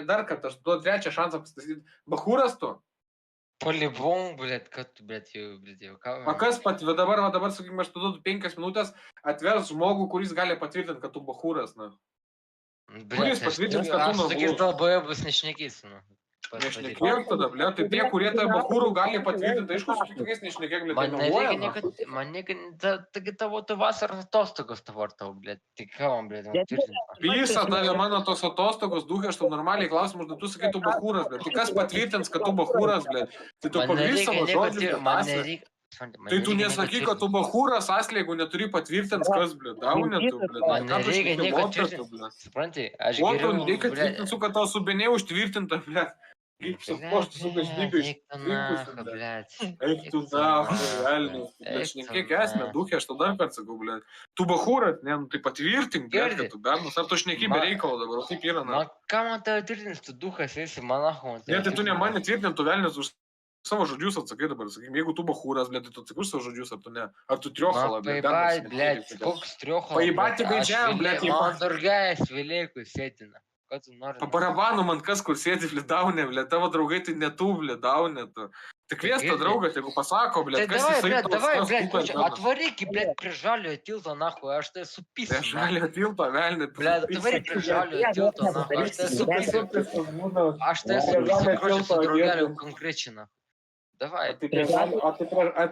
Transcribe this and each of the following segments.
dar kartą, aš duodu trečią šansą pastatyti. Bachūras tu? По-любому, блядь, kad tu, blėt, jau ką. O kas dabar, sakykime, aš tu duodu 5 minutės, atvers žmogų, kuris gali patvirtinti, kad tu bachūras, na. Kuris patvirtins, kad tu normalus. Aš tokiais dalbojebus nešnekėsiu, nu. Nešnekėk tada, blėt, tai tie, kurie tai bachūrų gali patvirtinti, aišku, su tokiais nešnekėk, blėt, man nereikia niekad, man nereikia, taigi tavo tu vasaros atostogos tavo ar tau, blėt, tai ką man, blėt, man tvirtinti. Pisa tave mano tos atostogos, duhė, aš tau normaliai klausimus, tu sakai, tu bachūras, blėt, tai kas patvirtins, kad tu bachūras, blėt, tai tu pagrįs savo žodžius, man nereikia. Tai tu nesakyk, kad tu bachūras, asliai, jeigu neturi patvirtins, kas, blėt, daunė tu, blėt. Man nereikia nieko tvirtinti, supranti, aš geriau, blėt. Reikia tvirtinti, kad tau su Benė užtvirtinta, blėt. Kaip su poštu su bažnybiu ištinkusi, blėt. Eik tu nahų, velnius, blėt, šnekėk esmę, duhė, aš tau dar kart sakau, blėt. Tu bachūras, ne, nu tai patvirtink, blėt, kad tu bernas, ar tu šneki be reikalo dabar, o taip yra, na. Ką man tave tvirtins, tu duhas esi, manahu. Ne, tai tu ne mane tvirtint, tu velnius už savo žodžius atsakai dabar, sakykim, jeigu tu bachūras, blėt, tai tu atsakai už savo žodžius, ar tu ne? Ar tu triochala, blėt, bernas. Blėt, koks triochala, paibati gaidžiam, blėt, man durgais vilėkui sėtina. Ką tu nori? Pabarabanu man kas, kur sėdi, blėt, daunė, blėt, tavo draugai tai ne tu, blėt, daunė tu. Tik kvies tą draugą, jeigu pasako, blėt, kas jisai tos, blėt, atvaryk, blėt, prie žaliojo tilto, nahu, aš tai supisiu. Prie žaliojo tilto, velnė. Blėt, atvaryk prie žaliojo tilto, nahu, aš tai supisiu. Aš tai supisiu, kročiu su draugeliu konkrečiai, nahu. Давай. А ты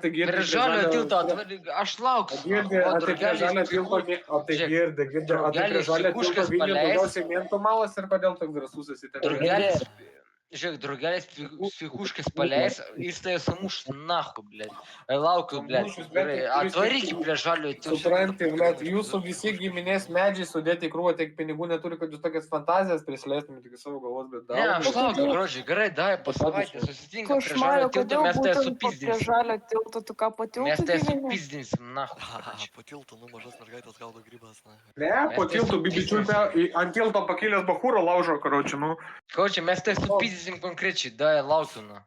гирди. Пrie žaliojo tilto atvaryk, aš lauksiu. А ты prie žaliojo tilto, o tai girdi. A tai prie žaliojo tilto Vilnių daugiausiai mentų malas ir kodėl toks drąsus esi? Draugelis, žiūrėk, draugelis psichuškis paleis, jis tai sumuš nahu, blėt. Laukiu, blėt. Atvaryk prie žaliojo tilto. Supranti, blėt, jūsų visi giminės medžiai sudėti į krūvą, tiek pinigų neturi, kad jūs tokias fantazijas prisileistumėte iki savo galvos, bet daug. Ne, aš laukiu, grožiai, gerai, davai, po savaitę susitinkam prie žaliojo tilto, mes tai supizdinsim. Prie žaliojo tilto, tu ką po tilto mes tai supizdinsim, nahu. Po tilto, nu, mažas mergaitės gaudo grybas, na. Ne, po tilto, bibičiulpė, ant tilto pakilęs bachūro laužo, karoči, nu. Karoči, mes tai supizdinsim konkrečiai, davai, laukiu, nu.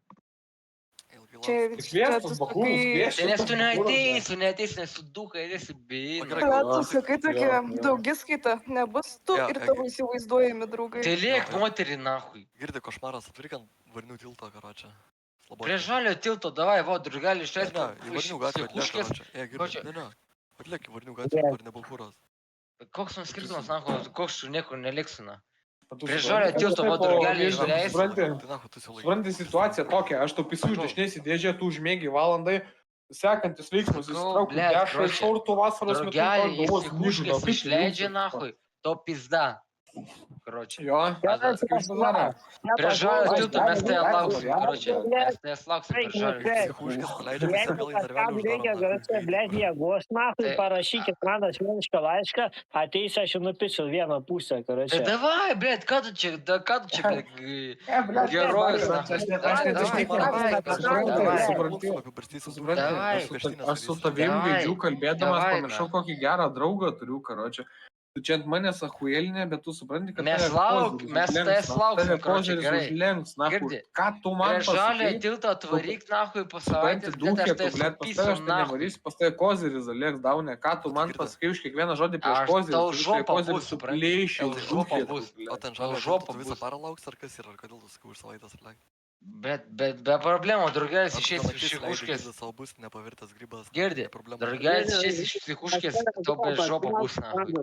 Čia Kviestus bachūrus, kviestus. Nes tu neateisi, nes tu dukai, esi bėina. Tu sakai tokia daugiskaita, nebus tu ir tavo įsivaizduojami draugai. Tai liek moterį, nahui. Girdi, košmaras, atvaryk ant Varnių tilto, karočią. Prie žaliojo tilto, davai, vo, draugelį išleisk. Ne, į Varnių gatvę atliek, karočią. Girdi, ne. Atliek į Varnių gatvę, kur ne bachūras. Koks man skirtumas, nahu, koks tu niekur neliksiu, na. Prie žaliojo tilto, vo, draugelį išleisk. Supranti situaciją tokią, aš tau pisiu išnesi dėžę, tu užmėgi valandai, sekantis veiksmus, įsitraukti dešą iš šortų vasaros metu. Draugelį įsihuškės išleidžia, nahui, to pizda. Karoči. Jo, prie žaliojo tilto mes tai lauksim, karoči. Mes tai lauksim prie žaliojo tilto. Kam reikia, blėt, jėgos, nahui, parašykit man asmenišką laišką, ateisiu, aš nupisiu vieną pusę, karoči. Tai davai, blėt, ką tu čia, blėt, gerojus, Aš su tavim gaidžiu kalbėdamas pamiršau kokį gerą draugą turiu, karoči. Tu čia ant manęs ahuėlinė, bet tu supranti, kad mes tais lauksim, karoči, gerai. Girdi, ką tu man pasakai? Prie žaliojo tilto atvaryk, nahui, po savaitės, bet aš tai supisiu, nahui. Pas tai kozirį zalieks daunė, ką tu man pasakai už kiekvieną žodį prieš kozirį. Aš tau žopą bus, supranti. Žopą bus. O ten žaliojo tilto visą parą lauks, ar kas yra, ar kodėl tu sakai už savaitės atliek? Bet be problemų, draugelis išės iš psichuškės. Girdi, draugelis išės iš psichuškės, to be žopo bus, nahui.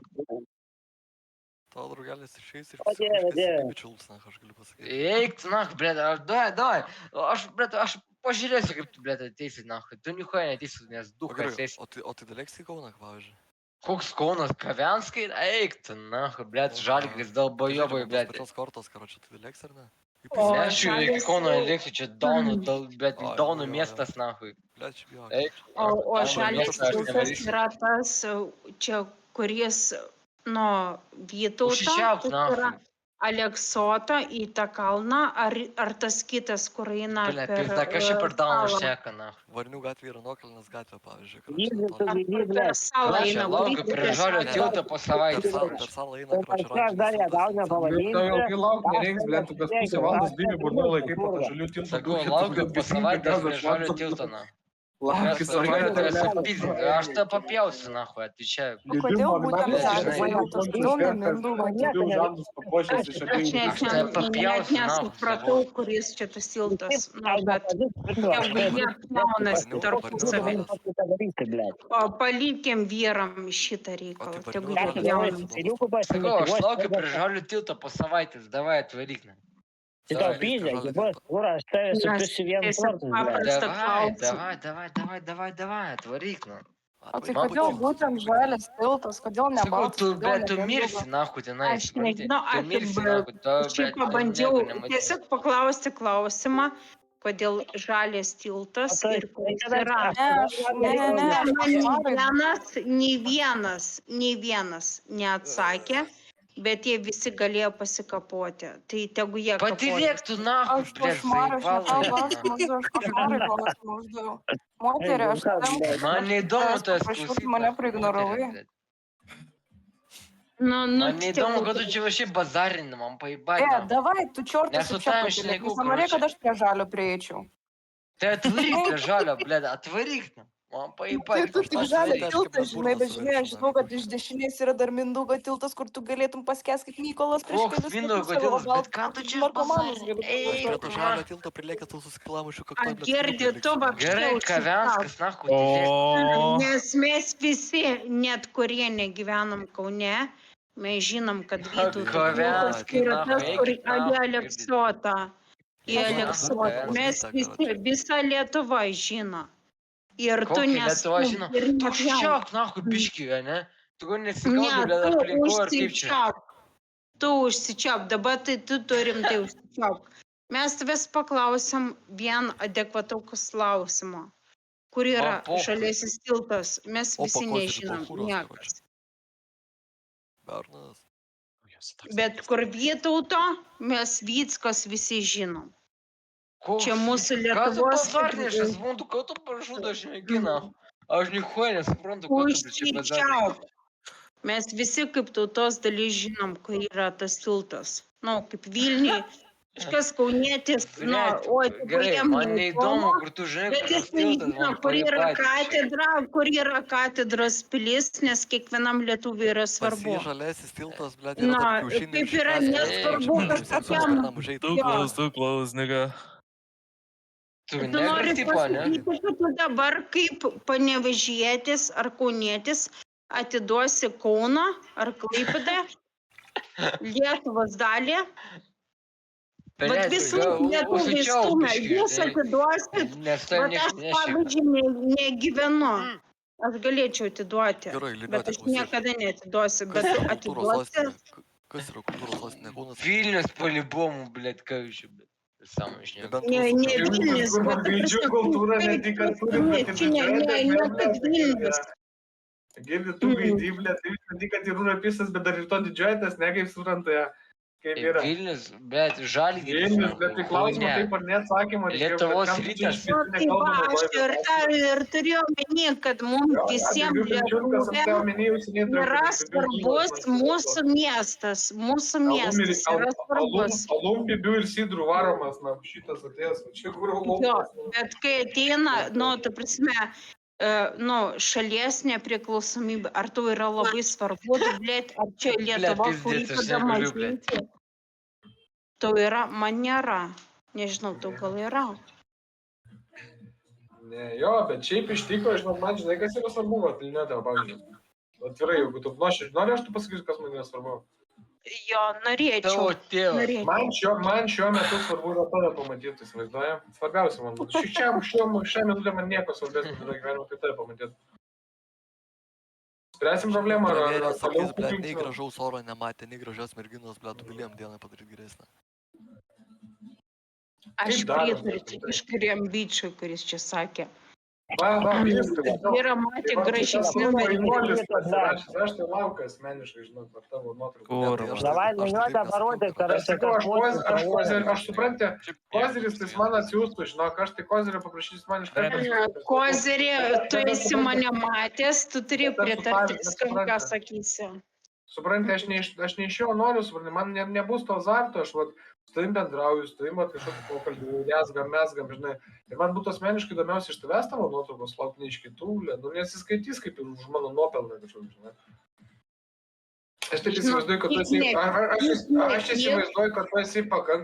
Tavo draugelis išės iš psichuškės, bičiuls, nahui, aš galiu pasakyti. Eik, nahui, blėt, davai, aš pažiūrėsiu, kaip tu, blėt, ateisi, nahui. Tu niuoja neteisi, nes dukas esi. O tai dalėksi į Kauną, pavyzdžiui? Koks Kaunas, Kavianskai? Eik, tu, nahui, blėt, Žalgiris, dalbojobai, blėt. Pačios kortos, karoči, tai dalėksi ar ne? Ne, aš jau iki Kauno lėksiu, čia Daunų miestas, nahui. O žalias tiltas yra tas, čia, kuris nuo Vytauto, yra Aleksoto į tą kalną, ar tas kitas, kur eina per... Pizda, kas čia per Daunų šneka, nahui. Varnių gatvė yra Nuokalnės gatvė, pavyzdžiui. Per salą eina. Laukiu prie žaliojo tilto po savaitės. Per salą eina, karoči, Tau ilgai lauk nereiks, blėt, tu kas pusę valandos bimi burnų laikai po tą žalių tilto. Sakau, laukiu po savaitės prie žaliojo tilto, na. Laukis, Aš tą papjausiu, nahui, atvičiai. O kodėl būtent žalias žinai, tiltas? Kodėl ne Mindaugo tiltas? žandus papuošęs iš Aš abiejų. net tai papjausiu, nesupratau, kuris čia tas tiltas. Nu, bet jeigu jie pjaunasi tarpusavį, palikim vyram šitą reikalą. Tegu jie pjaunasi. Sakau, aš laukiu prie žalių tilto po savaitės, davai atvaryk. Tai tau pizė, gyvos, kur aš tave supirsiu vieną kartą, blėt. Davai, atvaryk. O tai kodėl būtent žalias tiltas? Kodėl ne Sakau, baltas? tu mirsi, nahui, tenai. Aš nežinau, Tu mirsi, nahui, Šiaip pabandžiau tiesiog paklausti klausimą, kodėl žalias tiltas ir koks yra. Nei vienas neatsakė, bet jie visi galėjo pasikapoti. Tai tegu jie kapoja. Patylėk tu, nahui, Aš košmarą klausimą uždaviau. Moterį, aš tam... Man neįdomu tas Kažkur mane praignoravai. Man neįdomu, kad tu čia vašiai bazarinį, man paibai. Davai, tu čiortas Nesu čia tam patilėk. šnekų, Jis norėjo, kad aš prie žalio prieičiau. Tai atvaryk prie žalio, blėda, atvaryk. Man paibai. Tai tu tik žalio tiltas, žinai, bet žinai, aš žinau, kad iš dešinės yra dar Mindaugo tiltas, kur tu galėtum paskęs kaip Mykolas prieš Koks kelius Mindaugo tiltas, bet ką tu čia narkomanus bazarinį? gali Prie to žalio tilto prilėkęs tu susiklamušiu, A girdi, tu Gerai, vakščiau Kavenskas, nahui, tylėk. Nes mes visi, net kurie negyvenam Kaune, mes žinom, kad Vytautas yra tas, kur Aleksuota. Mes visi, visa Lietuva žino. Ir tu Tu užčiauk, nahui, biškį, ne? Tu gal nesigaudai, blėda, aplinkų ar kaip čia? Tu užsičiauk, dabar tai tu turim tai užsičiauk. Mes vis paklausim vien adekvataus klausimo. Kur yra žalėsis tiltas? Mes visi nežinom, niekas. Bernas. Bet kur Vytauto, mes Vyckas visi žinom. Čia mūsų Lietuvos... Ką tu bazarnį, aš suprantu, ką tu pražudo, aš negina. Aš nichuoj nesuprantu, ką tu čia bazarnį. Užsičiauk. Mes visi kaip tautos dalis žinom, kur yra tas tiltas. Nu, kaip Vilniui. Kažkas kaunietis, Gerai, man neįdomu, kur tu žinai, bet jis nežino, kur yra katedros pilis, nes kiekvienam lietuviui yra svarbu. Žalėsis tiltas, blėt, Na, taip yra nesvarbu, kad tokiam... Too close, nigga. Tu Tu nori pasakyti, kad tu dabar kaip Panevėžietis ar kaunietis atiduosi Kauną ar Klaipėdą, Lietuvos dalį. Bet visus lietuviai stumia, jūs atiduosit, bet aš pavyzdžiui negyvenu. Aš galėčiau atiduoti, bet aš niekada neatiduosiu, bet atiduosi. Kas yra kultūros sostinė Kaunas? Vilnius polibomų, blėt, ką iš jų, blėt. Ne Vilnius, bet Vilnius. Girdi, tu gaidį, blėt, tai tik, kad ir rūrapisas, bet dar ir to didžiuojatės, ne kaip supranta, kaip yra. Vilnius, bet Žalgiris. Vilnius, bet tai klausimą taip ar neatsakymą. Lietuvos rytas. Tai va, aš ir turėjau omeny, kad mums visiems Lietuvos yra svarbus mūsų miestas. Mūsų miestas yra svarbus. Alumpibių ir sidrų varomas, na, šitas atėjęs, čia kur alumpas. Bet kai ateina, nu, ta prasme, šalies nepriklausomybė, ar tau yra labai svarbu, blėt, ar čia Lietuva, kurį tada mažinti? Tau yra, man nėra. Nežinau, tau gal yra. Ne, jo, bet šiaip iš tikro, man žinai, kas yra svarbu, atlinėtė, pavyzdžiui. Atvirai, jeigu tu nori, aš tu pasakysiu, kas man yra svarbu. Jo, norėčiau. Tavo tėvas. Man šiuo metu svarbu yra tave pamatyti, įsivaizduoja. Svarbiausia man būtų. Šią minutę man nieko svarbesnio yra gyvenimo, kaip tave pamatyti. Spręsim problemą, ar sakys, blėt, nei gražaus oro nematė, nei gražios merginos, blėt, tu galėjom dieną padaryti geresnę. Aš pritariu tik kažkuriam bičiui, kuris čia sakė. Yra matė gražesnių merginų. Aš tai laukiu asmeniškai, žinau, per tavo nuotrauką. Davai, nuodą parodyk, ar aš Aš suprantu, kozeris tai man atsiųstų, žinok, aš tai kozerio paprašysiu man iš karto. Kozerį, tu esi mane matęs, tu turi pritarti viskam, ką sakysi. Supranti, aš ne iš jo noriu, supranti, man nebus to azarto, aš su tavim bendrauju, su tavim kažkokį pokalbį, mesgam, žinai. Ir man būtų asmeniškai įdomiausia iš tavęs tavo nuotraukos laukti ne iš kitų, nu nesiskaitys kaip ir už mano nuopelną kažkokį, žinai. Aš taip įsivaizduoju, kad tu esi pakankamai